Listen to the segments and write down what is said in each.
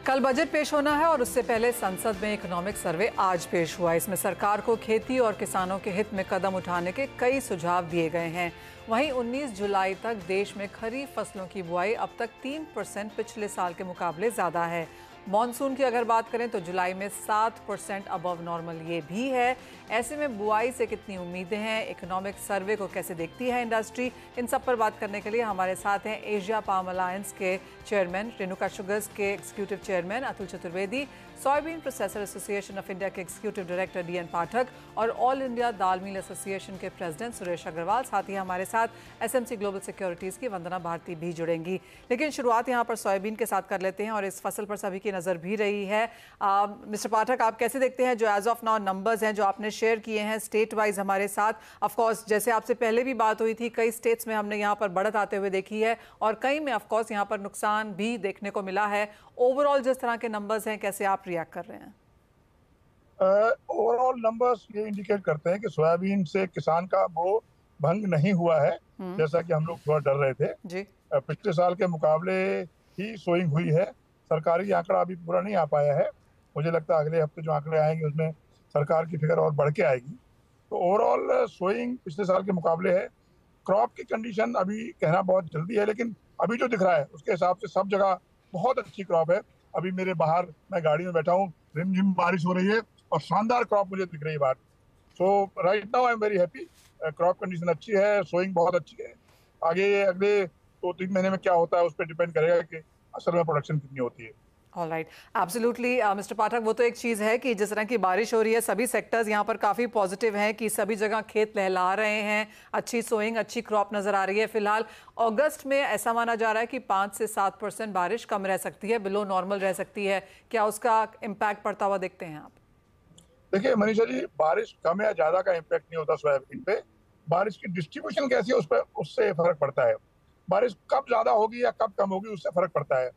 कल बजट पेश होना है और उससे पहले संसद में इकोनॉमिक सर्वे आज पेश हुआ। इसमें सरकार को खेती और किसानों के हित में कदम उठाने के कई सुझाव दिए गए हैं। वहीं 19 जुलाई तक देश में खरीफ फसलों की बुआई अब तक 3% पिछले साल के मुकाबले ज़्यादा है। मॉनसून की अगर बात करें तो जुलाई में 7% अबव नॉर्मल ये भी है। ऐसे में बुआई से कितनी उम्मीदें हैं, इकोनॉमिक सर्वे को कैसे देखती है इंडस्ट्री, इन सब पर बात करने के लिए हमारे साथ हैं एशिया पाम अलायंस के चेयरमैन, रेणुका शुगर्स के executive chairman Atul Chaturvedi, soybean processor association of India के एग्जीक्यूटिव डायरेक्टर DN पाठक और ऑल इंडिया दाल मिल एसोसिएशन के प्रेसिडेंट सुरेश अग्रवाल। साथ ही हमारे साथ SMC ग्लोबल सिक्योरिटीज़ की वंदना भारती भी जुड़ेंगी। लेकिन शुरुआत यहाँ पर सोयाबीन के साथ कर लेते हैं और इस फसल पर सभी की नज़र भी रही है। मिस्टर पाठक, आप कैसे देखते हैं जो एज ऑफ नाउ नंबर्स हैं जो आपने शेयर किए हैं स्टेट वाइज हमारे साथ? ऑफ कोर्स जैसे आपसे पहले भी बात हुई थी, कई स्टेट्स में हमने यहाँ पर बढ़त आते हुए देखी है और कई में ऑफ कोर्स यहाँ पर नुकसान भी देखने को मिला है। ओवरऑल जिस तरह के नंबर्स हैं, कैसे आप रिएक्ट कर रहे हैं? ओवरऑल नंबर्स ये इंडिकेट करते हैं कि सोयाबीन से किसान का वो भंग नहीं हुआ है जैसा कि हम लोग थोड़ा डर रहे थे जी। पिछले साल के मुकाबले ही सोइंग हुई है। सरकारी आंकड़ा अभी पूरा नहीं आ पाया है। मुझे लगता है अगले हफ्ते जो आंकड़े आएंगे उसमें सरकार की फिगर और बढ़ के आएगी। तो ओवरऑल सोइंग पिछले साल के मुकाबले है। क्रॉप की कंडीशन अभी कहना बहुत जल्दी है, लेकिन अभी जो दिख रहा है उसके हिसाब से सब जगह बहुत अच्छी क्रॉप है। अभी मेरे बाहर मैं गाड़ी में बैठा हूँ, रिमझिम बारिश हो रही है और शानदार क्रॉप मुझे दिख रही है बाहर। So right now I am very happy. Crop condition अच्छी है, सोइंग बहुत अच्छी है। आगे अगले 2-3 महीने में क्या होता है उस पर डिपेंड करेगा कि असल में प्रोडक्शन कितनी होती है। ऑल राइट, एब्सोल्युटली मिस्टर पाठक, वो तो एक चीज़ है कि जिस तरह की बारिश हो रही है, सभी सेक्टर्स यहाँ पर काफ़ी पॉजिटिव हैं कि सभी जगह खेत लहला रहे हैं, अच्छी सोइंग, अच्छी क्रॉप नज़र आ रही है। फिलहाल अगस्त में ऐसा माना जा रहा है कि 5 से 7% बारिश कम रह सकती है, बिलो नॉर्मल रह सकती है। क्या उसका इम्पैक्ट पड़ता हुआ देखते हैं आप? देखिए मनीषा जी, बारिश कम या ज्यादा का इम्पैक्ट नहीं होता सोयाबीन पे। बारिश की डिस्ट्रीब्यूशन कैसी है उस पर उससे फर्क पड़ता है। बारिश कब ज्यादा होगी या कब कम होगी उससे फर्क पड़ता है।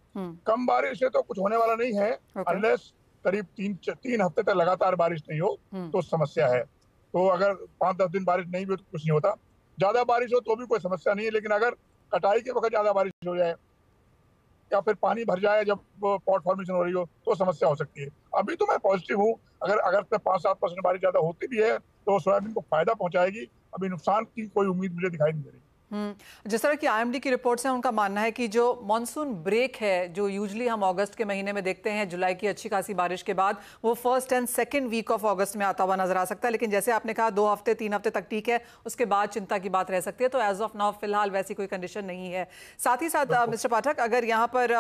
कम बारिश से तो कुछ होने वाला नहीं है अनलेस करीब 3 हफ्ते तक लगातार बारिश नहीं हो तो समस्या है। तो अगर 5-10 दिन बारिश नहीं भी हो तो कुछ नहीं होता। ज्यादा बारिश हो तो भी कोई समस्या नहीं है, लेकिन अगर कटाई के वक्त ज्यादा बारिश हो जाए या फिर पानी भर जाए जब पॉट फॉर्मेशन हो रही हो तो समस्या हो सकती है। अभी तो मैं पॉजिटिव हूँ। अगर अगस्त में 5-7% बारिश ज्यादा होती भी है तो सोयाबीन को फायदा पहुंचाएगी। अभी नुकसान की कोई उम्मीद मुझे दिखाई नहीं दे रही। जिस तरह की IMD की रिपोर्ट्स हैं, उनका मानना है कि जो मॉनसून ब्रेक है जो यूजुअली हम अगस्त के महीने में देखते हैं, जुलाई की अच्छी खासी बारिश के बाद, वो first and second week of August में आता हुआ नजर आ सकता है। लेकिन जैसे आपने कहा 2 हफ्ते 3 हफ्ते तक ठीक है, उसके बाद चिंता की बात रह सकती है। तो एज ऑफ नाउ फिलहाल वैसी कोई कंडीशन नहीं है। साथ ही साथ मिस्टर पाठक, अगर यहाँ पर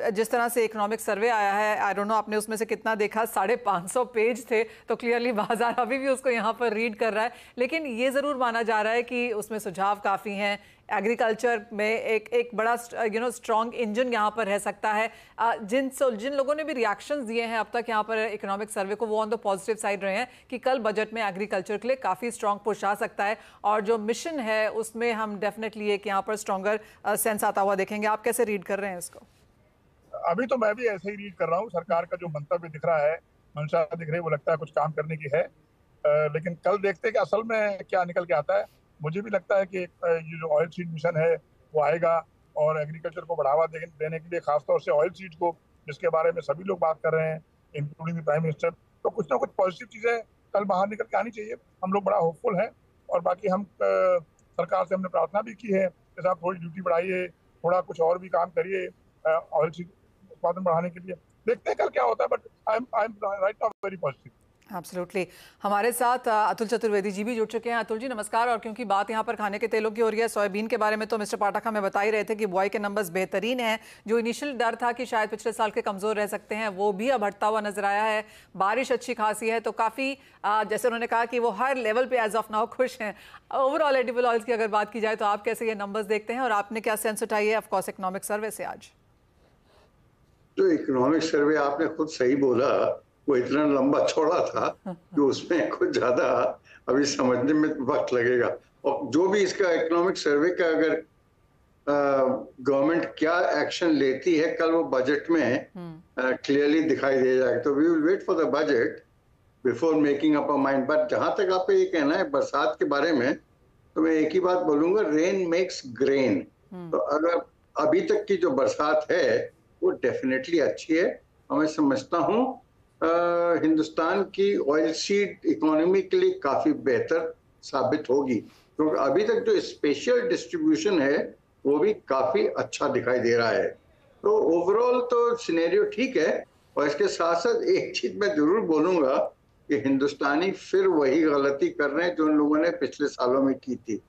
जिस तरह से इकोनॉमिक सर्वे आया है, आई डोंट नो आपने उसमें से कितना देखा, 550 पेज थे, तो क्लियरली बाजार अभी भी उसको यहाँ पर रीड कर रहा है। लेकिन ये ज़रूर माना जा रहा है कि उसमें सुझाव काफ़ी हैं। एग्रीकल्चर में एक बड़ा स्ट्रॉन्ग इंजन यहाँ पर रह सकता है। जिन लोगों ने भी रिएक्शंस दिए हैं अब तक यहाँ पर इकोनॉमिक सर्वे को, वो ऑन द पॉजिटिव साइड रहे हैं कि कल बजट में एग्रीकल्चर के लिए काफ़ी स्ट्रॉन्ग पुश आ सकता है और जो मिशन है उसमें हम डेफिनेटली एक यहाँ पर स्ट्रॉन्गर सेंस आता हुआ देखेंगे। आप कैसे रीड कर रहे हैं इसको? अभी तो मैं भी ऐसे ही रीड कर रहा हूँ। सरकार का जो मंतव्य दिख रहा है, मंशा दिख रही है, वो लगता है कुछ काम करने की है। लेकिन कल देखते हैं कि असल में क्या निकल के आता है। मुझे भी लगता है कि ये जो ऑयल सीड मिशन है वो आएगा और एग्रीकल्चर को बढ़ावा देने के लिए, खासतौर से ऑयल सीड को, जिसके बारे में सभी लोग बात कर रहे हैं इंक्लूडिंग प्राइम मिनिस्टर, तो कुछ ना कुछ पॉजिटिव चीजें कल बाहर निकल के आनी चाहिए। हम लोग बड़ा होपफुल हैं और बाकी हम सरकार से हमने प्रार्थना भी की है कि साहब थोड़ी ड्यूटी बढ़ाइए, थोड़ा कुछ और भी काम करिए ऑयल सीड उत्पादन बढ़ाने के लिए। देखते हैं कल क्या होता है, but I am right now very positive. Absolutely. हमारे साथ अतुल चतुर्वेदी जी भी जुड़ चुके हैं। अतुल जी नमस्कार। और क्योंकि बात यहाँ पर खाने के तेलों की हो रही है, सोयाबीन के बारे में तो मिस्टर पाठक हमें बता ही रहे थे कि बुआई के नंबर्स बेहतरीन हैं। जो इनिशियल डर था कि शायद पिछले साल के कमज़ोर रह सकते हैं, वो भी अब हटता हुआ नजर आया है। बारिश अच्छी खासी है, तो काफ़ी जैसे उन्होंने कहा कि वो हर लेवल पर एज ऑफ नाउ खुश हैं। ओवरऑल एडिबल ऑयल्स की अगर बात की जाए तो आप कैसे ये नंबर्स देखते हैं और आपने क्या सेंस उठाई है ऑफकोर्स इकोनॉमिक सर्वे से आज? जो इकोनॉमिक सर्वे आपने खुद सही बोला, वो इतना लंबा चौड़ा था कि उसमें कुछ ज्यादा अभी समझने में वक्त लगेगा। और जो भी इसका इकोनॉमिक सर्वे का अगर गवर्नमेंट क्या एक्शन लेती है कल वो बजट में क्लियरली दिखाई दे जाएगा। तो we will wait for the budget before making up a mind. But जहां तक आपको ये कहना है बरसात के बारे में, तो मैं एक ही बात बोलूंगा, रेन मेक्स ग्रेन। तो अगर अभी तक की जो बरसात है वो डेफिनेटली अच्छी है मैं समझता हूँ हिंदुस्तान की ऑयल सीड इकोनॉमी के लिए काफी बेहतर साबित होगी, क्योंकि अभी तक जो स्पेशल डिस्ट्रीब्यूशन है वो भी काफी अच्छा दिखाई दे रहा है। तो ओवरऑल तो सिनेरियो ठीक है। और इसके साथ साथ एक चीज मैं जरूर बोलूंगा कि हिंदुस्तानी फिर वही गलती कर रहे हैं जो उन लोगों ने पिछले सालों में की थी।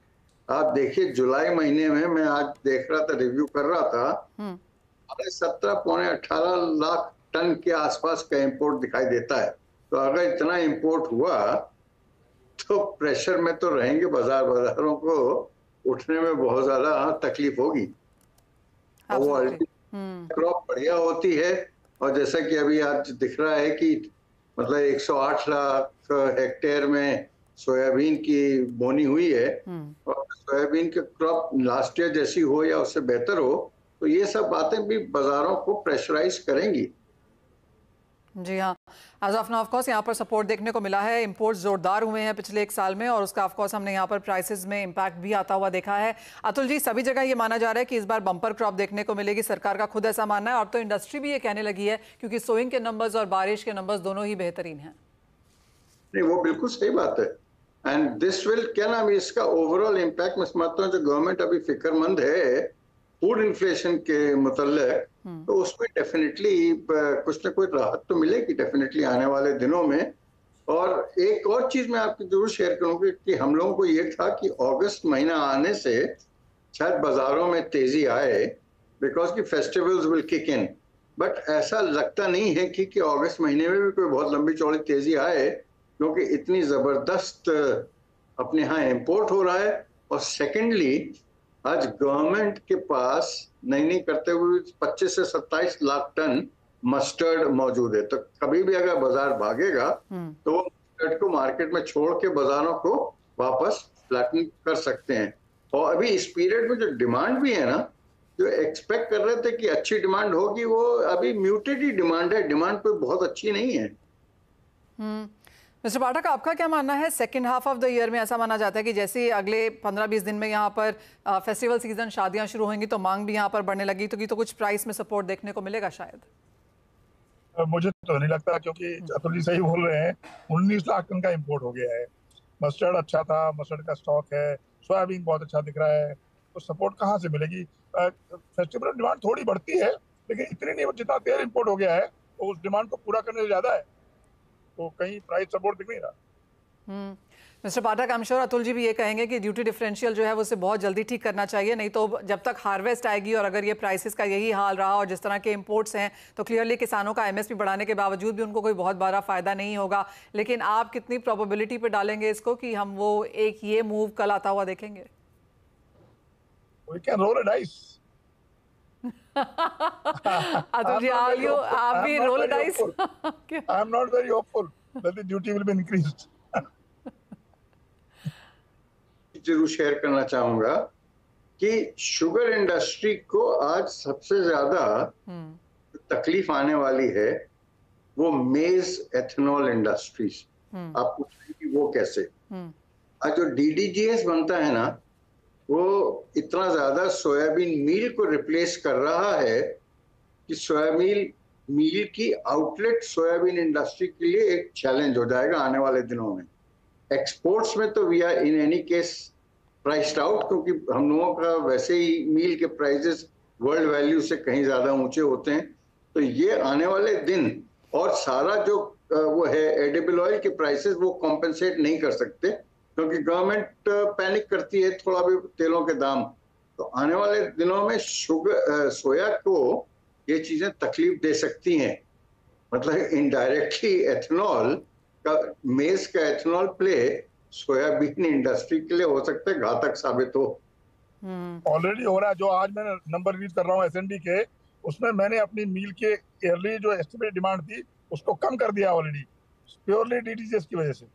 आप देखिए जुलाई महीने में मैं आज देख रहा था, रिव्यू कर रहा था, 17 पौने 18 लाख टन के आसपास का इंपोर्ट दिखाई देता है। तो अगर इतना इंपोर्ट हुआ तो प्रेशर में तो रहेंगे, बाजारों को उठने में बहुत ज्यादा तकलीफ होगी। और वो क्रॉप बढ़िया होती है, और जैसा कि अभी आज दिख रहा है कि मतलब 108 लाख हेक्टेयर में सोयाबीन की बोनी हुई है, और सोयाबीन की क्रॉप लास्ट ईयर जैसी हो या उससे बेहतर हो, तो ये सब बातें भी बाजारों को प्रेशराइज करेंगी। जी हाँ, as of now of course यहाँ पर सपोर्ट देखने को मिला है। इंपोर्ट्स जोरदार हुए हैं पिछले एक साल में, और उसका ऑफ कोर्स हमने यहाँ पर प्राइसेस में इम्पैक्ट भी आता हुआ देखा है। अतुल जी, सभी जगह ये माना जा रहा है कि इस बार बम्पर क्रॉप देखने को मिलेगी, सरकार का खुद ऐसा मानना है, और तो इंडस्ट्री भी ये कहने लगी है, क्योंकि सोइंग के नंबर्स और बारिश के नंबर्स दोनों ही बेहतरीन हैं। नहीं, वो बिल्कुल सही बात है। एंड दिस विल, क्या नाम है इसका, ओवरऑल इम्पैक्ट मैं समझता हूँ जो गवर्नमेंट अभी फिक्रमंद है फूड इन्फ्लेशन के मुतल्लिक, तो उसमें डेफिनेटली कुछ ना कुछ राहत तो मिलेगी डेफिनेटली आने वाले दिनों में। और एक और चीज मैं आपकी जरूर शेयर करूंगी कि हम लोगों को ये था कि अगस्त महीना आने से शायद बाजारों में तेजी आए, बिकॉज की festivals will kick in. But ऐसा लगता नहीं है कि अगस्त महीने में भी कोई बहुत लंबी चौड़ी तेजी आए, क्योंकि इतनी जबरदस्त अपने यहाँ इंपोर्ट हो रहा है। और सेकेंडली, आज गवर्नमेंट के पास नहीं करते हुए 25 से 27 लाख टन मस्टर्ड मौजूद है। तो कभी भी अगर बाजार भागेगा तो वो मस्टर्ड को मार्केट में छोड़ के बाजारों को वापस फ्लैटन कर सकते हैं। और अभी इस पीरियड में जो डिमांड भी है ना, जो एक्सपेक्ट कर रहे थे कि अच्छी डिमांड होगी, वो अभी म्यूटेड ही डिमांड है, डिमांड कोई बहुत अच्छी नहीं है। मिस्टर पाठक, आपका क्या मानना है? Second half of the year में ऐसा माना जाता है कि जैसे अगले 15-20 दिन में यहाँ पर फेस्टिवल सीजन, शादियां शुरू होंगी, तो मांग भी यहाँ पर बढ़ने लगी, तो कुछ प्राइस में सपोर्ट देखने को मिलेगा शायद। मुझे तो नहीं लगता, क्योंकि अतुल जी सही बोल रहे हैं, 19 लाख टन का इंपोर्ट हो गया है। मस्टर्ड अच्छा था, मस्टर्ड का स्टॉक है, सोयाबीन बहुत अच्छा दिख रहा है, तो सपोर्ट कहाँ से मिलेगी? फेस्टिवल डिमांड थोड़ी बढ़ती है, लेकिन इतनी नहीं, जितना तेल इंपोर्ट हो गया है तो उस डिमांड को पूरा करने से ज्यादा है, तो कहीं प्राइस सपोर्ट दिख नहीं रहा। Mister Pathak, I am sure Atul ji भी ये कहेंगे कि ड्यूटी डिफरेंशियल जो है वो उसे बहुत जल्दी ठीक करना चाहिए, नहीं तो जब तक हार्वेस्ट आएगी और अगर ये प्राइसेस का यही हाल रहा और जिस तरह के इंपोर्ट्स हैं, तो क्लियरली किसानों का एमएसपी बढ़ाने के बावजूद भी उनको कोई बहुत बड़ा फायदा नहीं होगा। लेकिन आप कितनी प्रोबेबिलिटी पे डालेंगे इसको कि हम वो एक ये मूव कल आता हुआ देखेंगे? We can roll a dice. Atul ji, आप भी roll a dice? I am not very hopeful that the duty will be increased. जरूर शेयर करना चाहूंगा कि शुगर इंडस्ट्री को आज सबसे ज्यादा तकलीफ आने वाली है वो मेज एथेनॉल इंडस्ट्रीज। आप पूछेंगे वो कैसे? आज जो डीडीजीएस बनता है ना, वो इतना ज्यादा सोयाबीन मील को रिप्लेस कर रहा है कि सोयाबीन मील की आउटलेट सोयाबीन इंडस्ट्री के लिए एक चैलेंज हो जाएगा आने वाले दिनों में। एक्सपोर्ट्स में तो we are in any case priced out, क्योंकि हम लोगों का वैसे ही मील के प्राइसेस वर्ल्ड वैल्यू से कहीं ज्यादा ऊंचे होते हैं। तो ये आने वाले दिन और सारा जो वो है एडिबल ऑयल के प्राइसेस वो कॉम्पेंसेट नहीं कर सकते, क्योंकि गवर्नमेंट पैनिक करती है थोड़ा भी तेलों के दाम। तो आने वाले दिनों में सोया को ये चीजें तकलीफ दे सकती हैं। मतलब इनडायरेक्टली एथेनॉल का, मेज का एथेनॉल प्ले सोयाबीन इंडस्ट्री के लिए हो सकता है घातक साबित हो। ऑलरेडी हो रहा है। जो आज मैं नंबर रीड कर रहा हूँ एसएनडी के, उसमें मैंने अपनी मील के ईयरली जो एस्टिमेट डिमांड थी उसको कम कर दिया ऑलरेडी, प्योरली डीडीजीएस की वजह से।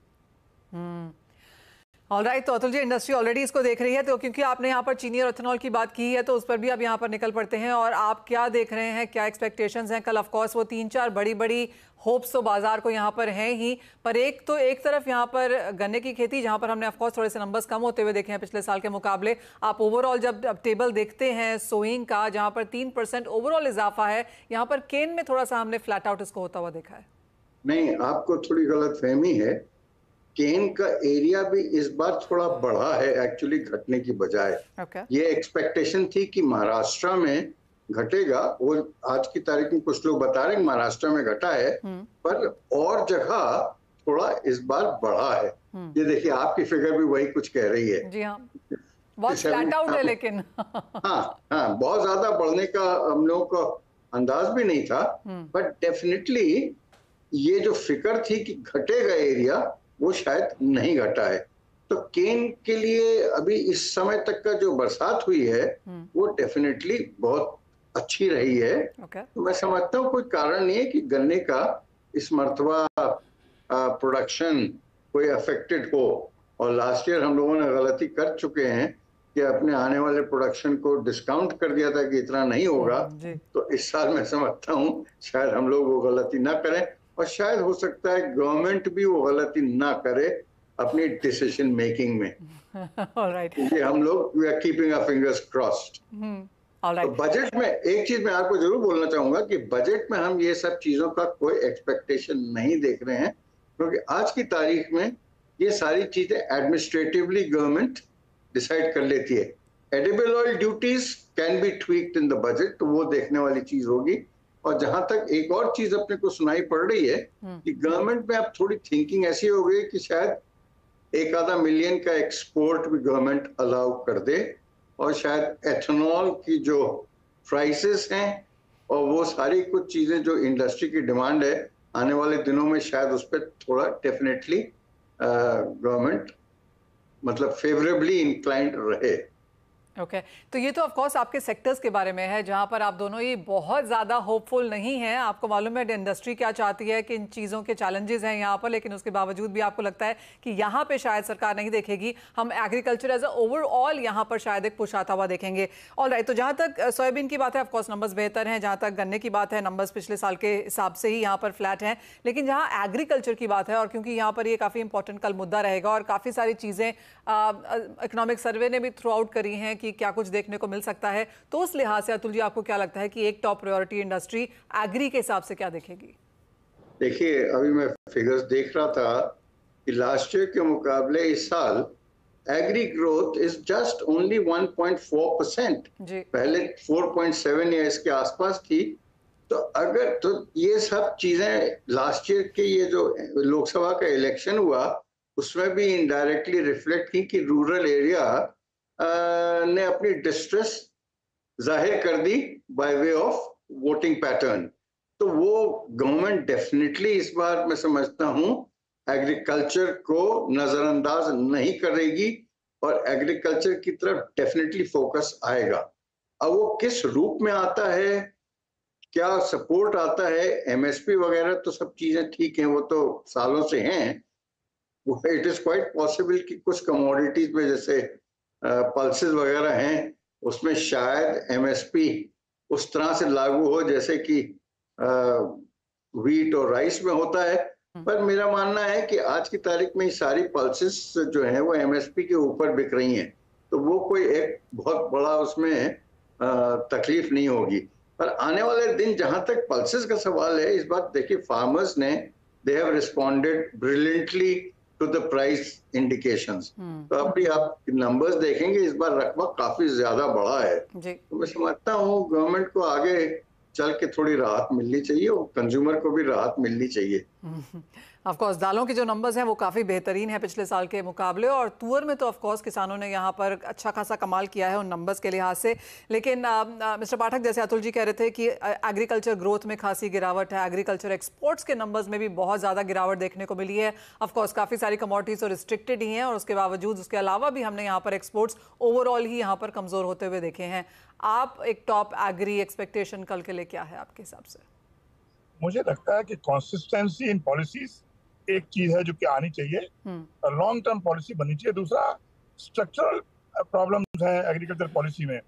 ऑलराइट, तो अतुल जी, इंडस्ट्री ऑलरेडी इसको देख रही है, तो क्योंकि आपने यहाँ पर चीनी और इथेनॉल की बात की है तो उस पर भी अब यहाँ पर निकल पड़ते हैं। और आप क्या देख रहे हैं, क्या एक्सपेक्टेशंस हैं? कल ऑफ कोर्स वो 3-4 बड़ी होप्स तो बाजार को यहाँ पर हैं ही, पर एक तरफ यहाँ पर गन्ने की खेती, जहाँ पर हमने ऑफ कोर्स थोड़े से नंबर्स कम होते हुए देखे हैं पिछले साल के मुकाबले। आप ओवरऑल जब अब टेबल देखते हैं सोइंग का, जहाँ पर 3% ओवरऑल इजाफा है, यहाँ पर केन में थोड़ा सा हमने फ्लैट आउट इसको होता हुआ देखा है। नहीं, आपको थोड़ी गलत फहमी है। केन का एरिया भी इस बार थोड़ा बढ़ा है एक्चुअली, घटने की बजाय। ये एक्सपेक्टेशन थी कि महाराष्ट्र में घटेगा, वो आज की तारीख में कुछ लोग बता रहे हैं महाराष्ट्र में घटा है, पर और जगह थोड़ा इस बार बढ़ा है। ये देखिए, आपकी फिगर भी वही कुछ कह रही है। जी हाँ, बहुत फ्लैट आउट है लेकिन हाँ, बहुत ज्यादा बढ़ने का हम लोगों को अंदाज भी नहीं था, बट डेफिनेटली ये जो फिक्र थी कि घटेगा एरिया, वो शायद नहीं घटा है। तो केन के लिए अभी इस समय तक का जो बरसात हुई है वो डेफिनेटली बहुत अच्छी रही है। तो मैं समझता हूँ कोई कारण नहीं है कि गन्ने का इस मर्तबा प्रोडक्शन कोई अफेक्टेड हो। और लास्ट ईयर हम लोगों ने गलती कर चुके हैं कि अपने आने वाले प्रोडक्शन को डिस्काउंट कर दिया था कि इतना नहीं होगा। तो इस साल मैं समझता हूँ शायद हम लोग वो गलती ना करें, और शायद हो सकता है गवर्नमेंट भी वो गलती ना करे अपनी डिसीजन मेकिंग में। ऑलराइट, ये हम लोग we are keeping our fingers crossed. तो बजट में एक चीज मैं आपको जरूर बोलना चाहूंगा कि बजट में हम ये सब चीजों का कोई एक्सपेक्टेशन नहीं देख रहे हैं, क्योंकि आज की तारीख में ये सारी चीजें एडमिनिस्ट्रेटिवली गवर्नमेंट डिसाइड कर लेती है। Edible oil duties can be tweaked in the budget, तो वो देखने वाली चीज होगी। और जहां तक एक और चीज अपने को सुनाई पड़ रही है कि गवर्नमेंट में अब थोड़ी थिंकिंग ऐसी हो गई कि शायद 1-आधा मिलियन का एक्सपोर्ट भी गवर्नमेंट अलाउ कर दे, और शायद एथेनॉल की जो प्राइसेस हैं और वो सारी कुछ चीजें जो इंडस्ट्री की डिमांड है आने वाले दिनों में, शायद उस पर थोड़ा डेफिनेटली गवर्नमेंट मतलब फेवरेबली इंक्लाइंड रहे। ओके, तो ये तो ऑफ कोर्स आपके सेक्टर्स के बारे में है, जहां पर आप दोनों ही बहुत ज़्यादा होपफुल नहीं हैं। आपको मालूम है इंडस्ट्री क्या चाहती है, कि इन चीज़ों के चैलेंजेस हैं यहाँ पर, लेकिन उसके बावजूद भी आपको लगता है कि यहाँ पे शायद सरकार नहीं देखेगी। हम एग्रीकल्चर एज अ ओवरऑल यहाँ पर शायद एक पुश आता हुआ देखेंगे। ऑलराइट, तो जहाँ तक सोयाबीन की बात है, ऑफकोर्स नंबर्स बेहतर हैं। जहाँ तक गन्ने की बात है, नंबर्स पिछले साल के हिसाब से ही यहाँ पर फ्लैट हैं। लेकिन जहाँ एग्रीकल्चर की बात है, और क्योंकि यहाँ पर ये काफ़ी इंपॉर्टेंट कल मुद्दा रहेगा, और काफ़ी सारी चीज़ें इकोनॉमिक सर्वे ने भी थ्रू आउट करी हैं कि क्या कुछ देखने को मिल सकता है, तो उस लिहाज से अतुल जी आपको क्या लगता है कि एक टॉप प्रायोरिटी इंडस्ट्री एग्री के हिसाब से क्या देखेगी? देखिए, अभी मैं फिगर्स देख रहा था कि लास्ट ईयर के मुकाबले इस साल agri growth is just only 1.4%। पहले 4.7 या इसके आसपास थी। तो अगर तो ये सब चीजें लास्ट ईयर के ये जो लोकसभा का इलेक्शन हुआ उसमें भी इनडायरेक्टली रिफ्लेक्ट की कि रूरल एरिया ने अपनी डिस्ट्रेस जाहिर कर दी by way of voting pattern. तो वो गवर्नमेंट डेफिनेटली इस बार मैं समझता हूं एग्रीकल्चर को नजरअंदाज नहीं करेगी, और एग्रीकल्चर की तरफ डेफिनेटली फोकस आएगा। अब वो किस रूप में आता है, क्या सपोर्ट आता है, एमएसपी वगैरह तो सब चीजें ठीक हैं, वो तो सालों से हैं। इट इज क्वाइट पॉसिबल कि कुछ कमोडिटीज में जैसे पल्सेस वगैरह हैं, उसमें शायद एमएसपी उस तरह से लागू हो जैसे कि व्हीट और राइस में होता है। पर मेरा मानना है कि आज की तारीख में ये सारी पल्सेस जो हैं वो एमएसपी के ऊपर बिक रही हैं, तो वो कोई एक बहुत बड़ा उसमें तकलीफ नहीं होगी। पर आने वाले दिन जहां तक पल्सेस का सवाल है, इस बात देखिए फार्मर्स ने they have responded brilliantly to the price indications. तो अभी आप नंबर्स देखेंगे इस बार रकबा काफी ज्यादा बढ़ा है। तो मैं समझता हूँ गवर्नमेंट को आगे चल के थोड़ी राहत मिलनी चाहिए और कंज्यूमर को भी राहत मिलनी चाहिए। ऑफ कोर्स दालों के जो नंबर्स हैं वो काफ़ी बेहतरीन है पिछले साल के मुकाबले, और तुअर में तो ऑफ कोर्स किसानों ने यहाँ पर अच्छा खासा कमाल किया है उन नंबर्स के लिहाज से। लेकिन मिस्टर पाठक, जैसे अतुल जी कह रहे थे कि एग्रीकल्चर ग्रोथ में खासी गिरावट है, एग्रीकल्चर एक्सपोर्ट्स के नंबर्स में भी बहुत ज़्यादा गिरावट देखने को मिली है। ऑफ कोर्स काफ़ी सारी कमोडिटीज़ और रिस्ट्रिक्टेड ही हैं, और उसके बावजूद उसके अलावा भी हमने यहाँ पर एक्सपोर्ट्स ओवरऑल ही यहाँ पर कमज़ोर होते हुए देखे हैं। आप एक टॉप एग्री एक्सपेक्टेशन कल के लिए क्या है आपके हिसाब से? मुझे लगता है कि कंसिस्टेंसी इन पॉलिसीज एक चीज है जो कि आनी चाहिए, लॉन्ग टर्म पॉलिसी बननी चाहिए। दूसरा, स्ट्रक्चरल प्रॉब्लम्स हैं एग्रीकल्चर पॉलिसी में।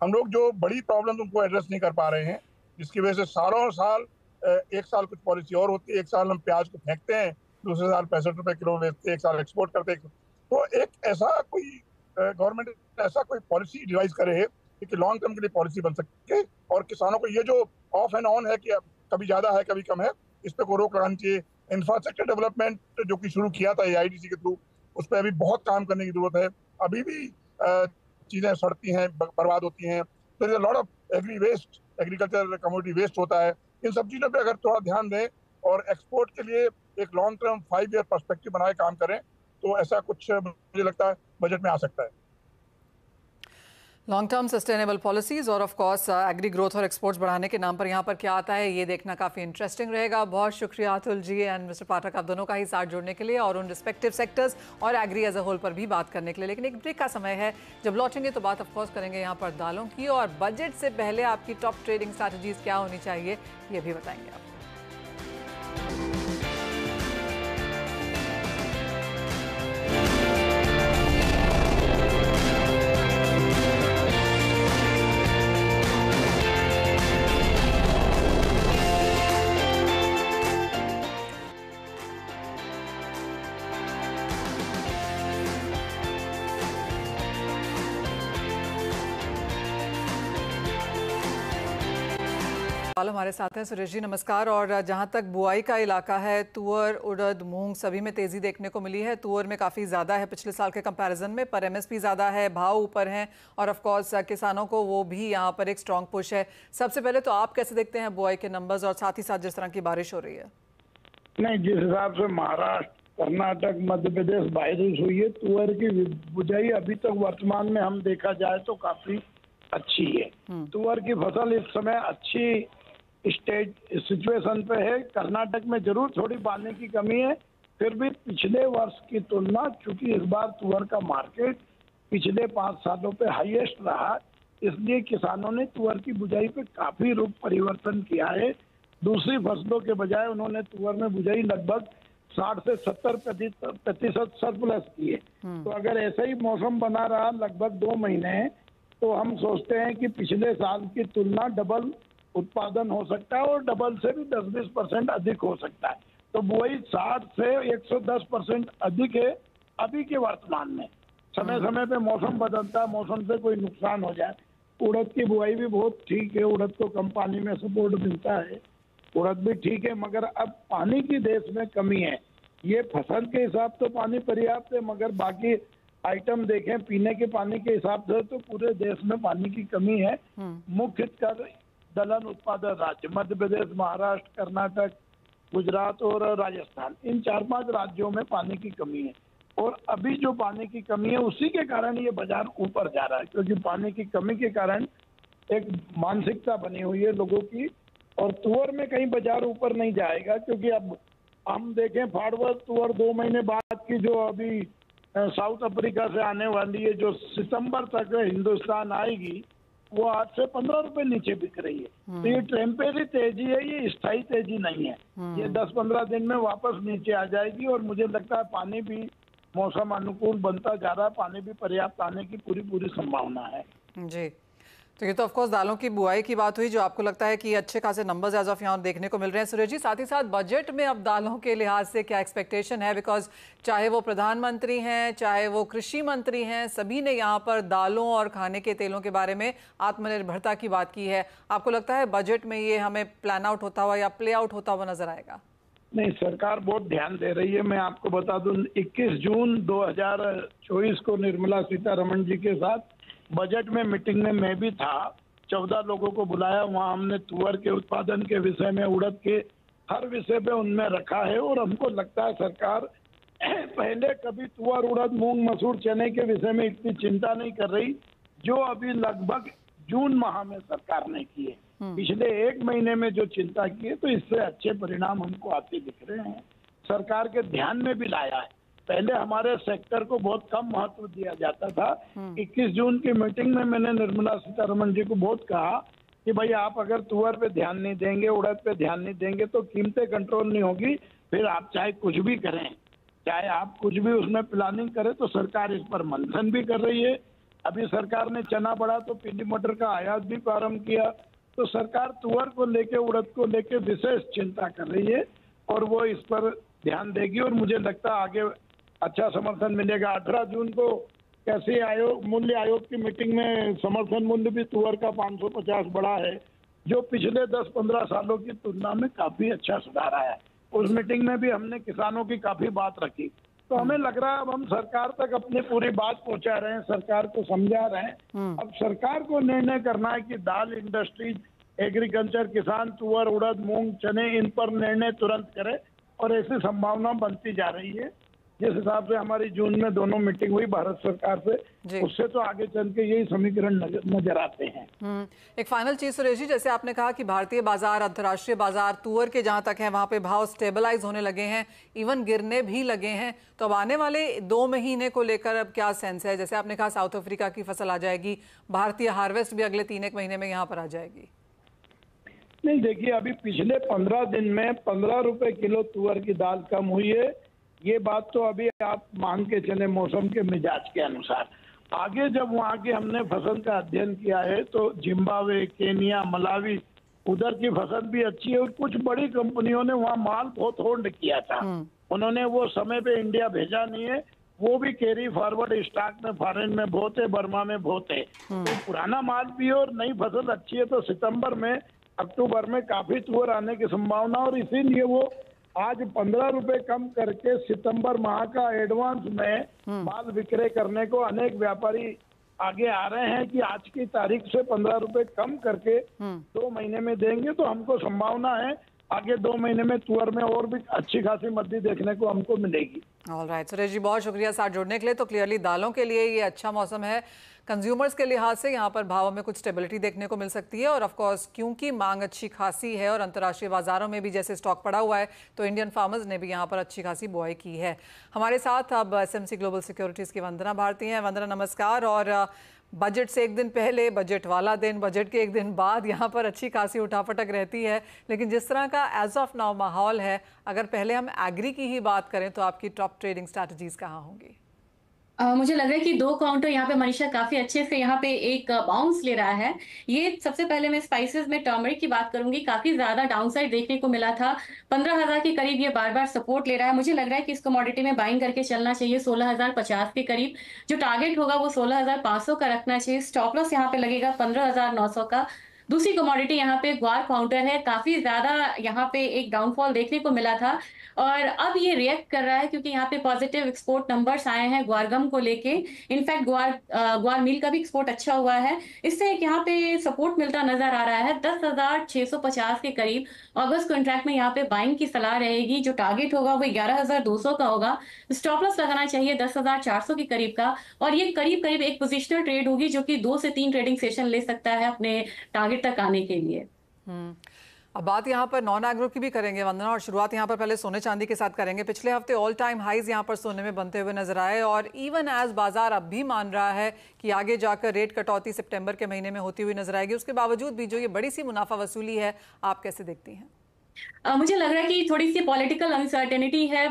हम लोग जो बड़ी प्रॉब्लम्स उनको एड्रेस नहीं कर पा रहे हैं, जिसकी वजह से सालों साल एक साल कुछ पॉलिसी और होती है, एक साल हम प्याज को फेंकते हैं, दूसरे साल 65 रुपए किलो बेचते हैं, एक साल एक्सपोर्ट करते हैं। तो एक ऐसा कोई गवर्नमेंट ऐसा कोई पॉलिसी डिवाइस करे कि लॉन्ग टर्म के लिए पॉलिसी बन सके, और किसानों को ये जो ऑफ एंड ऑन है कि कभी ज्यादा है कभी कम है, इस पे को रोक लगानी चाहिए। इंफ्रास्ट्रक्चर डेवलपमेंट जो कि शुरू किया था AIDC के थ्रू, उस पर अभी बहुत काम करने की जरूरत है। अभी भी चीजें सड़ती हैं, बर्बाद होती हैं। तो lot of agriculture commodity waste होता है। इन सब चीजों पे अगर थोड़ा ध्यान दें और एक्सपोर्ट के लिए एक लॉन्ग टर्म 5 ईयर पर्सपेक्टिव बनाए काम करें, तो ऐसा कुछ मुझे लगता है बजट में आ सकता है। लॉन्ग टर्म सस्टेनेबल पॉलिसीज और ऑफ कोर्स एग्री ग्रोथ और एक्सपोर्ट्स बढ़ाने के नाम पर यहाँ पर क्या आता है, ये देखना काफ़ी इंटरेस्टिंग रहेगा। बहुत शुक्रिया अतुल जी एंड मिस्टर पाठक, आप दोनों का ही साथ जोड़ने के लिए और उन रिस्पेक्टिव सेक्टर्स और एग्री एज अ होल पर भी बात करने के लिए। लेकिन एक ब्रेक का समय है, जब लौटेंगे तो बात ऑफ कोर्स करेंगे यहाँ पर दालों की, और बजट से पहले आपकी टॉप ट्रेडिंग स्ट्रैटेजीज क्या होनी चाहिए ये भी बताएंगे आप। हमारे साथ हैं सुरेश जी, नमस्कार। और जहां तक बुआई का इलाका है, तुअर, उड़द, मूंग सभी में तेजी देखने को मिली है। तुअर में काफ़ी ज़्यादा है पिछले साल के कंपैरिजन में, पर MSP ज़्यादा है, भाव ऊपर हैं, और ऑफ कोर्स किसानों को वो भी यहाँ पर एक स्ट्रॉन्ग पुश है। सबसे पहले तो आप कैसे देखते हैं बुआई के नंबर्स, और साथ ही साथ जिस तरह की बारिश हो रही है? नहीं, जिस हिसाब से महाराष्ट्र, कर्नाटक, मध्य प्रदेश बारिश हुई है, तुअर की बुआई अभी तक वर्तमान में हम देखा जाए तो काफी अच्छी है। तुअर की फसल इस समय अच्छी स्टेट सिचुएशन पे है। कर्नाटक में जरूर थोड़ी पानी की कमी है, फिर भी पिछले वर्ष की तुलना, चूंकि इस बार तुअर का मार्केट पिछले 5 सालों पे हाईएस्ट रहा, इसलिए किसानों ने तुअर की बुआई पे काफी रूप परिवर्तन किया है। दूसरी फसलों के बजाय उन्होंने तुअर में बुआई लगभग 60 से 70% सरप्लस की है। तो अगर ऐसा ही मौसम बना रहा लगभग 2 महीने, तो हम सोचते हैं कि पिछले साल की तुलना डबल उत्पादन हो सकता है, और डबल से भी 10-20% अधिक हो सकता है। तो बुआई 60 से 110% अधिक है अभी के वर्तमान में। समय समय पे मौसम बदलता है, मौसम से कोई नुकसान हो जाए। उड़द की बुआई भी बहुत ठीक है, उड़द को कम पानी में सपोर्ट मिलता है, उड़द भी ठीक है, मगर अब पानी की देश में कमी है। ये फसल के हिसाब से पानी पर्याप्त है, मगर बाकी आइटम देखें पीने के पानी के हिसाब से तो पूरे देश में पानी की कमी है। मुख्य कर दलहन उत्पादक राज्य मध्य प्रदेश, महाराष्ट्र, कर्नाटक, गुजरात और राजस्थान, इन 4-5 राज्यों में पानी की कमी है। और अभी जो पानी की कमी है उसी के कारण ये बाजार ऊपर जा रहा है, क्योंकि पानी की कमी के कारण एक मानसिकता बनी हुई है लोगों की। और तुअर में कहीं बाजार ऊपर नहीं जाएगा, क्योंकि अब हम देखें फॉरवर्ड तुअर 2 महीने बाद की जो अभी साउथ अफ्रीका से आने वाली है, जो सितंबर तक हिंदुस्तान आएगी, वो 8 से 15 रुपए नीचे बिक रही है। तो ये टेम्परेरी तेजी है, ये स्थायी तेजी नहीं है। ये 10-15 दिन में वापस नीचे आ जाएगी, और मुझे लगता है पानी भी मौसम अनुकूल बनता जा रहा है, पानी भी पर्याप्त आने की पूरी संभावना है। जी, तो ये तो ऑफकोर्स दालों की बुआई की बात हुई, जो आपको लगता है कि अच्छे खासे नंबर्स एज ऑफ यहाँ देखने को मिल रहे हैं। सुरेश जी, साथ ही साथ बजट में अब दालों के लिहाज से क्या एक्सपेक्टेशन है? बिकॉज चाहे वो प्रधानमंत्री हैं, चाहे वो कृषि मंत्री हैं, सभी ने यहाँ पर दालों और खाने के तेलों के बारे में आत्मनिर्भरता की बात की है। आपको लगता है बजट में ये हमें प्लान आउट होता हुआ या प्ले आउट होता हुआ नजर आएगा? नहीं, सरकार बहुत ध्यान दे रही है। मैं आपको बता दूं, 21 जून 2024 को निर्मला सीतारमण जी के साथ बजट में मीटिंग में मैं भी था। 14 लोगों को बुलाया, वहाँ हमने तुअर के उत्पादन के विषय में, उड़द के हर विषय पे उनमें रखा है। और हमको लगता है सरकार पहले कभी तुअर, उड़द, मूंग, मसूर, चने के विषय में इतनी चिंता नहीं कर रही, जो अभी लगभग जून माह में सरकार ने की है। पिछले 1 महीने में जो चिंता की है, तो इससे अच्छे परिणाम हमको आते दिख रहे हैं। सरकार के ध्यान में भी लाया है। पहले हमारे सेक्टर को बहुत कम महत्व दिया जाता था। 21 जून की मीटिंग में मैंने निर्मला सीतारमण जी को बहुत कहा कि भाई आप अगर तुअर पे ध्यान नहीं देंगे, उड़द पे ध्यान नहीं देंगे, तो कीमतें कंट्रोल नहीं होगी, फिर आप चाहे कुछ भी करें, चाहे आप कुछ भी उसमें प्लानिंग करें, तो सरकार इस पर मंथन भी कर रही है। अभी सरकार ने चना बढ़ा तो पीली मटर का आयात भी प्रारंभ किया। तो सरकार तुअर को लेके, उड़द को लेके विशेष चिंता कर रही है और वो इस पर ध्यान देगी और मुझे लगता है आगे अच्छा समर्थन मिलेगा। 18 जून को कृषि आयोग, मूल्य आयोग की मीटिंग में समर्थन मूल्य भी तुअर का 550 बढ़ा है, जो पिछले 10-15 सालों की तुलना में काफी अच्छा सुधार आया है। उस मीटिंग में भी हमने किसानों की काफी बात रखी। तो हमें लग रहा है अब हम सरकार तक अपनी पूरी बात पहुंचा रहे हैं, सरकार को समझा रहे हैं। अब सरकार को निर्णय करना है कि दाल इंडस्ट्रीज, एग्रीकल्चर, किसान तुअर, उड़द, मूंग, चने, इन पर निर्णय तुरंत करे और ऐसी संभावना बनती जा रही है। जिस हिसाब से हमारी जून में दोनों मीटिंग हुई भारत सरकार से, उससे तो आगे चल के यही समीकरण नजर आते हैं। एक फाइनल चीज सुरेश जी, जैसे आपने कहा कि भारतीय बाजार, अंतर्राष्ट्रीय बाजार तुअर के जहां तक है वहां पे भाव स्टेबलाइज होने लगे हैं, इवन गिरने भी लगे हैं। तो अब आने वाले 2 महीने को लेकर अब क्या सेंस है? जैसे आपने कहा साउथ अफ्रीका की फसल आ जाएगी, भारतीय हार्वेस्ट भी अगले 3-1 महीने में यहाँ पर आ जाएगी। नहीं, देखिए अभी पिछले 15 दिन में 15 रुपए किलो तुअर की दाल कम हुई है। ये बात तो अभी आप मान के चले मौसम के मिजाज के अनुसार। आगे जब वहाँ की हमने फसल का अध्ययन किया है तो जिम्बाब्वे, केनिया, मलावी, उधर की फसल भी अच्छी है और कुछ बड़ी कंपनियों ने वहाँ माल बहुत होल्ड किया था। उन्होंने वो समय पे इंडिया भेजा नहीं है, वो भी कैरी फॉरवर्ड स्टॉक में फॉरेन में बहुत है, बर्मा में बहुत है। तो पुराना माल भी और नई फसल अच्छी है, तो सितंबर में, अक्टूबर में काफी तुअर आने की संभावना, और इसीलिए वो आज 15 रुपए कम करके सितंबर माह का एडवांस में माल विक्रय करने को अनेक व्यापारी आगे आ रहे हैं कि आज की तारीख से 15 रुपए कम करके 2 महीने में देंगे। तो हमको संभावना है आगे 2 महीने में तुअर में और भी अच्छी खासी मद्दी देखने को हमको मिलेगी। ऑलराइट सुरेश जी, बहुत शुक्रिया साथ जुड़ने के लिए। तो क्लियरली दालों के लिए ये अच्छा मौसम है, कंज्यूमर्स के लिहाज से यहाँ पर भावों में कुछ स्टेबिलिटी देखने को मिल सकती है। और ऑफ कोर्स क्योंकि मांग अच्छी खासी है और अंतर्राष्ट्रीय बाजारों में भी जैसे स्टॉक पड़ा हुआ है, तो इंडियन फार्मर्स ने भी यहाँ पर अच्छी खासी बुआई की है। हमारे साथ अब एसएमसी ग्लोबल सिक्योरिटीज़ की वंदना भारती हैं। वंदना नमस्कार। और बजट से एक दिन पहले, बजट वाला दिन, बजट के एक दिन बाद यहाँ पर अच्छी खासी उठापटक रहती है, लेकिन जिस तरह का एज ऑफ नाउ माहौल है, अगर पहले हम एग्री की ही बात करें तो आपकी टॉप ट्रेडिंग स्ट्रैटेजीज कहाँ होंगी? मुझे लग रहा है कि 2 काउंटर यहाँ पे मनीषा काफी अच्छे से यहाँ पे एक बाउंस ले रहा है। ये सबसे पहले मैं स्पाइसेस में टर्मरिक की बात करूंगी, काफी ज्यादा डाउनसाइड देखने को मिला था, 15,000 के करीब ये बार बार सपोर्ट ले रहा है। मुझे लग रहा है कि इस कमोडिटी में बाइंग करके चलना चाहिए 16,050 के करीब। जो टारगेट होगा वो 16,500 का रखना चाहिए। स्टॉप लॉस यहाँ पे लगेगा 15,900 का। दूसरी कमोडिटी यहाँ पे ग्वार काउंटर है, काफी ज्यादा यहाँ पे एक डाउनफॉल देखने को मिला था और अब ये रिएक्ट कर रहा है क्योंकि यहाँ पे पॉजिटिव एक्सपोर्ट नंबर्स आए हैं ग्वारगम को लेके। इनफैक्ट ग्वार मिल का भी एक्सपोर्ट अच्छा हुआ है, इससे यहाँ पे सपोर्ट मिलता नजर आ रहा है 10,650 के करीब। अगस्त कॉन्ट्रैक्ट में यहाँ पे बाइंग की सलाह रहेगी। जो टारगेट होगा वो 11,200 का होगा। स्टॉप लॉस लगाना चाहिए 10,400 के करीब का, और ये करीब करीब एक पोजिशनल ट्रेड होगी जो कि 2 से 3 ट्रेडिंग सेशन ले सकता है अपने टारगेट तक आने के लिए। अब बात यहाँ पर नॉन एग्रो की भी करेंगे वंदना, और शुरुआत यहाँ पर पहले सोने चांदी के साथ करेंगे। पिछले हफ्ते ऑल टाइम हाईज यहाँ पर सोने में बनते हुए नजर आए, और इवन एज बाजार अब भी मान रहा है कि आगे जाकर रेट कटौती सितंबर के महीने में होती हुई नजर आएगी। उसके बावजूद भी जो ये बड़ी सी मुनाफा वसूली है, आप कैसे देखती हैं? मुझे लग रहा है कि थोड़ी सी पॉलिटिकल अनसर्टेनिटी है।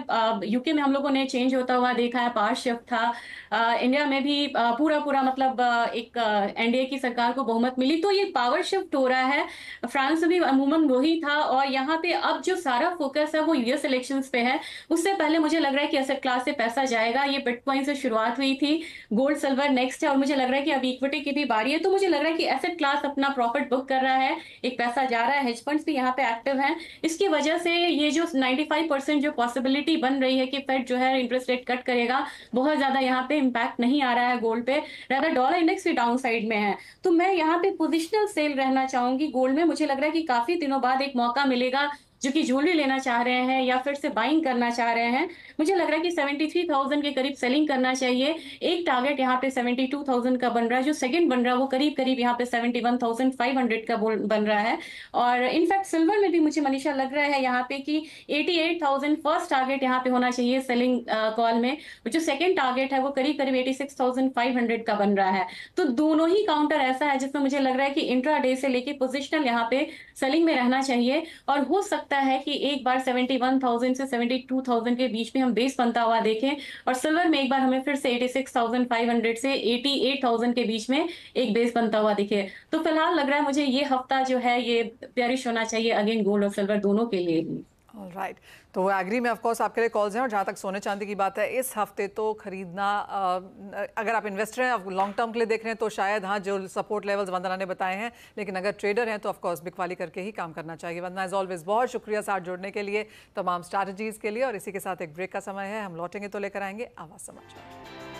यूके में हम लोगों ने चेंज होता हुआ देखा है, पावर शिफ्ट था। इंडिया में भी पूरा मतलब एक एनडीए की सरकार को बहुमत मिली, तो ये पावर शिफ्ट हो रहा है। फ्रांस में भी अमूमन वही था, और यहाँ पे अब जो सारा फोकस है वो यूएस इलेक्शंस पे है। उससे पहले मुझे लग रहा है कि एसेट क्लास से पैसा जाएगा। ये बिटकॉइन से शुरुआत हुई थी, गोल्ड सिल्वर नेक्स्ट है, और मुझे लग रहा है कि अब इक्विटी की भी बारी है। तो मुझे लग रहा है कि एसेट क्लास अपना प्रॉफिट बुक कर रहा है, एक पैसा जा रहा है, हेज फंड्स भी यहाँ पे एक्टिव है। इसकी वजह से ये जो 95% जो पॉसिबिलिटी बन रही है कि फेड जो है इंटरेस्ट रेट कट करेगा, बहुत ज्यादा यहाँ पे इंपैक्ट नहीं आ रहा है गोल्ड पे। rather डॉलर इंडेक्स भी डाउन साइड में है, तो मैं यहाँ पे पोजिशनल सेल रहना चाहूंगी गोल्ड में। मुझे लग रहा है कि काफी दिनों बाद एक मौका मिलेगा जो कि ज्वेलरी लेना चाह रहे हैं या फिर से बाइंग करना चाह रहे हैं। मुझे लग रहा है कि 73,000 के करीब सेलिंग करना चाहिए। एक टारगेट यहाँ पे 72,000 का बन रहा है, जो सेकंड बन रहा है वो करीब करीब यहाँ पे 71,500 का बन रहा है। और इनफैक्ट सिल्वर में भी मुझे मनीषा लग रहा है यहाँ पे कि 88,000 फर्स्ट टारगेट यहाँ पे होना चाहिए सेलिंग कॉल में, जो सेकंड टारगेट है वो करीब करीब 86,500 का बन रहा है। तो दोनों ही काउंटर ऐसा है जिसमें मुझे लग रहा है कि इंट्रा डे से लेके पोजिशनल यहाँ पे सेलिंग में रहना चाहिए, और हो सकता सकता है कि एक बार 71,000 से 72,000 के बीच में हम बेस बनता हुआ देखें, और सिल्वर में एक बार हमें फिर से 86,500 से 88,000 के बीच में एक बेस बनता हुआ दिखे। तो फिलहाल लग रहा है मुझे ये हफ्ता जो है ये बेयरिश होना चाहिए अगेन गोल्ड और सिल्वर दोनों के लिए भी। राइट, तो एग्री में ऑफ कोर्स आपके लिए कॉल्स हैं। और जहाँ तक सोने चांदी की बात है, इस हफ्ते तो खरीदना, अगर आप इन्वेस्टर हैं, आप लॉन्ग टर्म के लिए देख रहे हैं तो शायद हाँ जो सपोर्ट लेवल्स वंदना ने बताए हैं, लेकिन अगर ट्रेडर हैं तो ऑफ कोर्स बिकवाली करके ही काम करना चाहिए। वंदना एज ऑलवेज बहुत शुक्रिया साथ जुड़ने के लिए, तमाम स्ट्रैटेजीज के लिए। और इसी के साथ एक ब्रेक का समय है, हम लौटेंगे तो लेकर आएंगे आवाज़ समाचार।